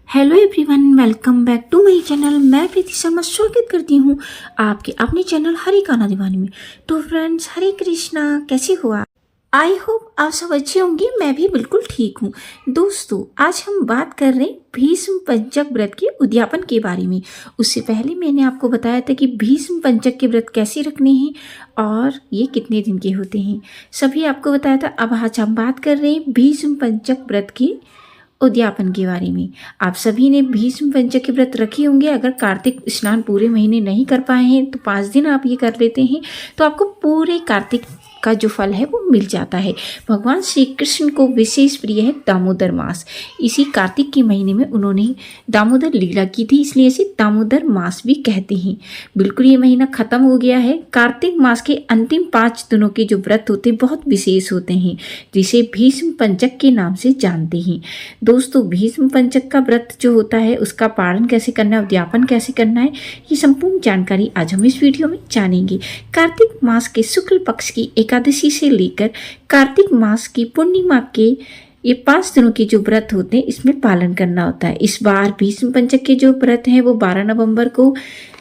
Hello everyone, welcome back to my channel. मैं प्रीति शर्मा स्वागत करती हूँ आपके अपने चैनल हरे गाना दीवानी में। तो फ्रेंड्स, हरे कृष्णा, कैसे हो आप? आई होप आप सब अच्छे होंगे। मैं भी बिल्कुल ठीक हूँ। दोस्तों, आज हम बात कर रहे हैं भीष्म पंचक व्रत के उद्यापन के बारे में। उससे पहले मैंने आपको बताया था कि भीष्म पंचक के व्रत कैसे रखने हैं और ये कितने दिन के होते हैं, सभी आपको बताया था। अब आज हम बात कर रहे हैं भीष्म पंचक व्रत के उद्यापन के बारे में। आप सभी ने भीष्म पंचक के व्रत रखे होंगे। अगर कार्तिक स्नान पूरे महीने नहीं कर पाए हैं तो 5 दिन आप ये कर लेते हैं तो आपको पूरे कार्तिक का जो फल है वो मिल जाता है। भगवान श्री कृष्ण को विशेष प्रिय है दामोदर मास। इसी कार्तिक के महीने में उन्होंने दामोदर लीला की थी, इसलिए इसे दामोदर मास भी कहते हैं। बिल्कुल ये महीना खत्म हो गया है। कार्तिक मास के अंतिम 5 दिनों के जो व्रत होते हैं बहुत विशेष होते हैं, जिसे भीष्म पंचक के नाम से जानते हैं। दोस्तों, भीष्म पंचक का व्रत जो होता है उसका पालन कैसे करना है, उद्यापन कैसे करना है, ये संपूर्ण जानकारी आज हम इस वीडियो में जानेंगे। कार्तिक मास के शुक्ल पक्ष की एकादशी से लेकर कार्तिक मास की पूर्णिमा के ये 5 दिनों के जो व्रत होते हैं इसमें पालन करना होता है। इस बार भीष्म पंचक के जो व्रत हैं वो 12 नवंबर को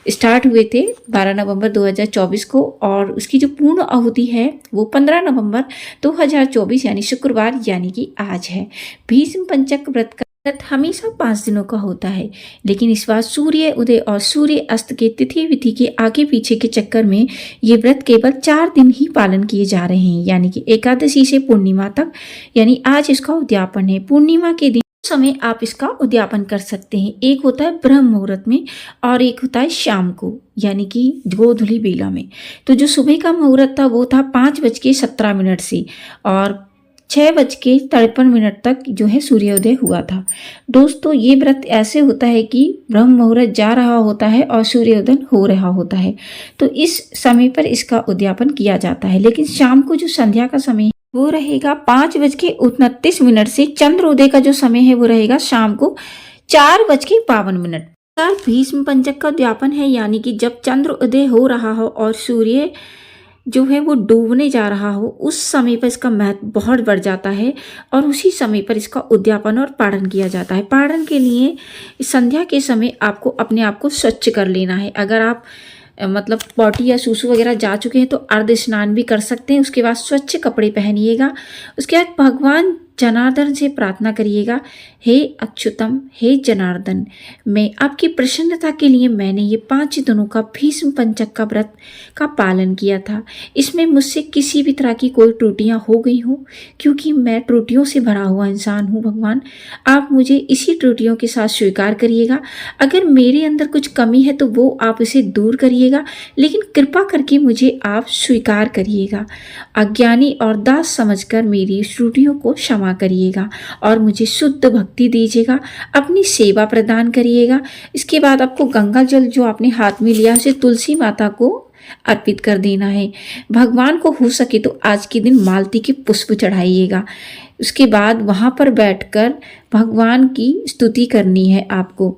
स्टार्ट हुए थे, 12 नवंबर 2024 को, और उसकी जो पूर्ण अवधि है वो 15 नवंबर 2024 यानी शुक्रवार यानी कि आज है। भीष्म पंचक व्रत का व्रत हमेशा 5 दिनों का होता है, लेकिन इस बार सूर्य उदय और सूर्य अस्त के तिथि विधि के आगे पीछे के चक्कर में ये व्रत केवल 4 दिन ही पालन किए जा रहे हैं, यानी कि एकादशी से पूर्णिमा तक। यानी आज इसका उद्यापन है। पूर्णिमा के दिन समय आप इसका उद्यापन कर सकते हैं। एक होता है ब्रह्म मुहूर्त में और एक होता है शाम को, यानी कि गोधूली बेला में। तो जो सुबह का मुहूर्त था वो था 5:17 से और 6:53 तक जो है सूर्योदय हुआ था। दोस्तों, ये व्रत ऐसे होता है कि ब्रह्म मुहूर्त जा रहा होता है और सूर्योदय हो रहा होता है, तो इस समय पर इसका उद्यापन किया जाता है। लेकिन शाम को जो संध्या का समय वो रहेगा 5:29 से चंद्रोदय का जो समय है वो रहेगा शाम को 4:52। भीष्म पंचक का उद्यापन है, यानी कि जब चंद्रोदय हो रहा हो और सूर्य जो है वो डूबने जा रहा हो, उस समय पर इसका महत्व बहुत बढ़ जाता है और उसी समय पर इसका उद्यापन और पारण किया जाता है। पारण के लिए संध्या के समय आपको अपने आप को स्वच्छ कर लेना है। अगर आप मतलब पॉटी या सूसू वगैरह जा चुके हैं तो अर्ध स्नान भी कर सकते हैं। उसके बाद स्वच्छ कपड़े पहनिएगा। उसके बाद भगवान जनार्दन से प्रार्थना करिएगा, हे अच्युतम, हे जनार्दन, मैं आपकी प्रसन्नता के लिए मैंने ये 5 दिनों का भीष्म पंचक का व्रत का पालन किया था। इसमें मुझसे किसी भी तरह की कोई त्रुटियां हो गई हों, क्योंकि मैं त्रुटियों से भरा हुआ इंसान हूँ। भगवान, आप मुझे इसी त्रुटियों के साथ स्वीकार करिएगा। अगर मेरे अंदर कुछ कमी है तो वो आप इसे दूर करिएगा, लेकिन कृपा करके मुझे आप स्वीकार करिएगा। अज्ञानी और दास समझकर मेरी त्रुटियों को क्षमा करिएगा और मुझे शुद्ध भक्ति दीजिएगा, अपनी सेवा प्रदान करिएगा। इसके बाद आपको गंगा जल जो आपने हाथ में लिया उसे तुलसी माता को अर्पित कर देना है। भगवान को हो सके तो आज के दिन मालती के पुष्प चढ़ाइएगा। उसके बाद वहाँ पर बैठकर भगवान की स्तुति करनी है आपको।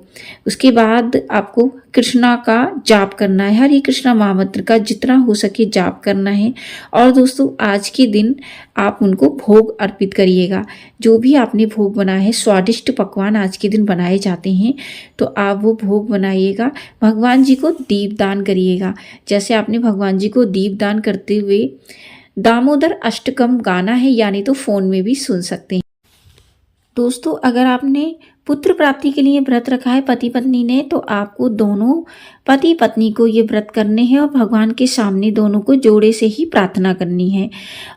उसके बाद आपको कृष्णा का जाप करना है, हरे कृष्णा महामंत्र का जितना हो सके जाप करना है। और दोस्तों, आज के दिन आप उनको भोग अर्पित करिएगा। जो भी आपने भोग बनाया है, स्वादिष्ट पकवान आज के दिन बनाए जाते हैं, तो आप वो भोग बनाइएगा। भगवान जी को दीपदान करिएगा। जैसे आपने भगवान जी को दीपदान करते हुए दामोदर अष्टकम गाना है, यानी तो फ़ोन में भी सुन सकते हैं। दोस्तों, अगर आपने पुत्र प्राप्ति के लिए व्रत रखा है पति पत्नी ने, तो आपको दोनों पति पत्नी को ये व्रत करने हैं और भगवान के सामने दोनों को जोड़े से ही प्रार्थना करनी है।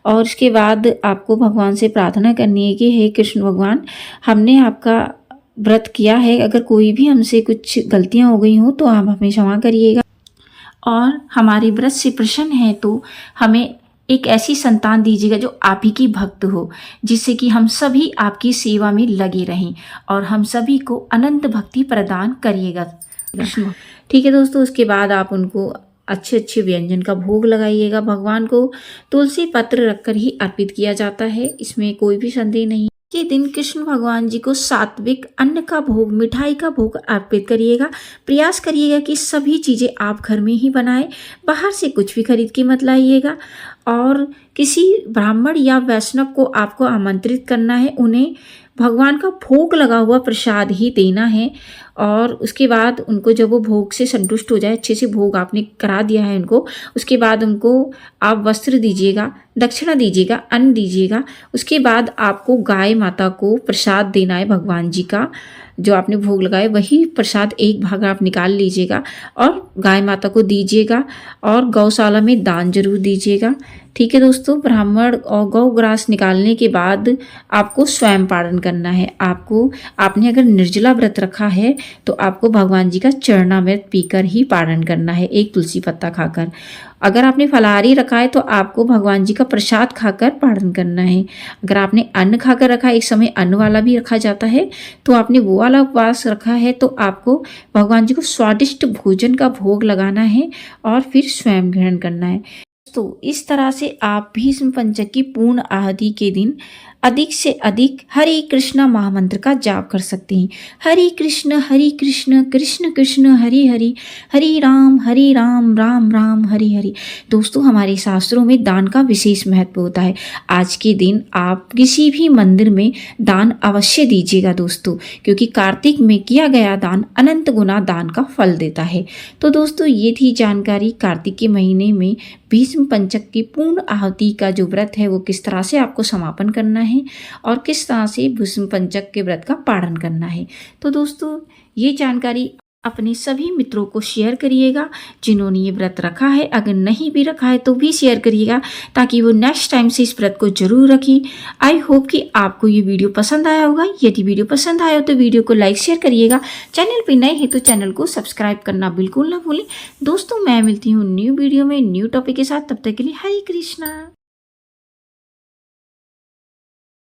और उसके बाद आपको भगवान से प्रार्थना करनी है कि हे कृष्ण भगवान, हमने आपका व्रत किया है, अगर कोई भी हमसे कुछ गलतियाँ हो गई हों तो आप हमें क्षमा करिएगा, और हमारे व्रत से प्रसन्न है तो हमें एक ऐसी संतान दीजिएगा जो आप ही की भक्त हो, जिससे कि हम सभी आपकी सेवा में लगे रहें और हम सभी को अनंत भक्ति प्रदान करिएगा। ठीक है दोस्तों, उसके बाद आप उनको अच्छे अच्छे व्यंजन का भोग लगाइएगा। भगवान को तुलसी पत्र रखकर ही अर्पित किया जाता है, इसमें कोई भी संदेह नहीं। के दिन कृष्ण भगवान जी को सात्विक अन्न का भोग, मिठाई का भोग अर्पित करिएगा। प्रयास करिएगा कि सभी चीज़ें आप घर में ही बनाएं, बाहर से कुछ भी खरीद के मत लाइएगा। और किसी ब्राह्मण या वैष्णव को आपको आमंत्रित करना है, उन्हें भगवान का भोग लगा हुआ प्रसाद ही देना है। और उसके बाद उनको जब वो भोग से संतुष्ट हो जाए, अच्छे से भोग आपने करा दिया है उनको, उसके बाद उनको आप वस्त्र दीजिएगा, दक्षिणा दीजिएगा, अन्न दीजिएगा। उसके बाद आपको गाय माता को प्रसाद देना है भगवान जी का, जो आपने भोग लगाए वही प्रसाद एक भाग आप निकाल लीजिएगा और गाय माता को दीजिएगा और गौशाला में दान जरूर दीजिएगा। ठीक है दोस्तों, ब्राह्मण और गौ ग्रास निकालने के बाद आपको स्वयं पारण करना है। आपने अगर निर्जला व्रत रखा है तो आपको भगवान जी का चरणामृत पीकर ही पारण करना है, एक तुलसी पत्ता खाकर। अगर आपने फलाहारी रखा है तो आपको भगवान जी का प्रसाद खाकर पारण करना है। अगर आपने अन्न खाकर रखा है, एक समय अन्न वाला भी रखा जाता है, तो आपने वो वाला उपवास रखा है तो आपको भगवान जी को स्वादिष्ट भोजन का भोग लगाना है और फिर स्वयं ग्रहण करना है। तो इस तरह से आप भीष्म पंचक की पूर्ण आहुति के दिन अधिक से अधिक हरे कृष्णा महामंत्र का जाप कर सकते हैं। हरे कृष्ण कृष्ण कृष्ण हरे हरे, हरे राम राम राम हरे हरे। दोस्तों, हमारे शास्त्रों में दान का विशेष महत्व होता है। आज के दिन आप किसी भी मंदिर में दान अवश्य दीजिएगा दोस्तों, क्योंकि कार्तिक में किया गया दान अनंत गुना दान का फल देता है। तो दोस्तों, ये थी जानकारी कार्तिक के महीने में भीष्म पंचक की पूर्ण आहुति का जो व्रत है वो किस तरह से आपको समापन करना है और किस तरह से भीष्म पंचक के व्रत का पालन करना है। तो दोस्तों, ये जानकारी अपने सभी मित्रों को शेयर करिएगा जिन्होंने ये व्रत रखा है। अगर नहीं भी रखा है तो भी शेयर करिएगा ताकि वो नेक्स्ट टाइम से इस व्रत को जरूर रखें। आई होप कि आपको ये वीडियो पसंद आया होगा। यदि वीडियो पसंद आया हो तो वीडियो को लाइक शेयर करिएगा। चैनल पे नए हैं तो चैनल को सब्सक्राइब करना बिल्कुल ना भूलें। दोस्तों, मैं मिलती हूँ न्यू वीडियो में न्यू टॉपिक के साथ। तब तक के लिए हरे कृष्णा।